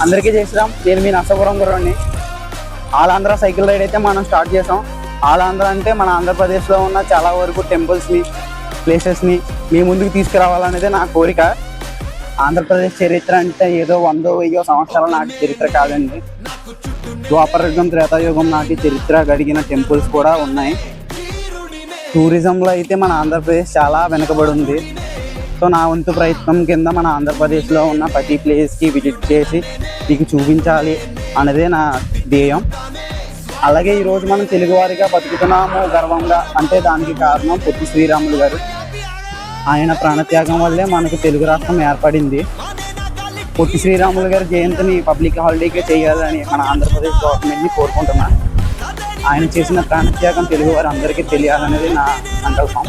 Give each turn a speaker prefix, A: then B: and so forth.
A: అందరికీ చేసినాం. నేను మీ నర్సాపురం గుర్రాన్ని. ఆల్ ఆంధ్ర సైకిల్ రైడ్ అయితే మనం స్టార్ట్ చేసాం. ఆల్ ఆంధ్ర అంటే మన ఆంధ్రప్రదేశ్లో ఉన్న చాలా వరకు టెంపుల్స్ని, ప్లేసెస్ని మీ ముందుకు తీసుకురావాలనేది నా కోరిక. ఆంధ్రప్రదేశ్ చరిత్ర అంటే ఏదో 100-1000 సంవత్సరాల నాటి చరిత్ర కాదండి. ద్వాపరయుగం, త్రేతాయుగం నాటి చరిత్ర కలిగిన టెంపుల్స్ కూడా ఉన్నాయి. టూరిజంలో అయితే మన ఆంధ్రప్రదేశ్ చాలా వెనుకబడి ఉంది. సో నా వంతు ప్రయత్నం కింద మన ఆంధ్రప్రదేశ్లో ఉన్న ప్రతి ప్లేస్కి విజిట్ చేసి మీకు చూపించాలి అన్నదే నా ధ్యేయం. అలాగే ఈరోజు మనం తెలుగువారిగా బతుకుతున్నాము గర్వంగా అంటే దానికి కారణం పొట్టి శ్రీరాములు గారు. ఆయన ప్రాణత్యాగం వల్లే మనకు తెలుగు రాష్ట్రం ఏర్పడింది. పొట్టి శ్రీరాములు గారి జయంతిని పబ్లిక్ హాలిడేగా చేయాలని మన ఆంధ్రప్రదేశ్ గవర్నమెంట్ని కోరుకుంటున్నాను. ఆయన చేసిన ప్రాణత్యాగం తెలుగు వారు అందరికీ తెలియాలనేది నా సంకల్పం.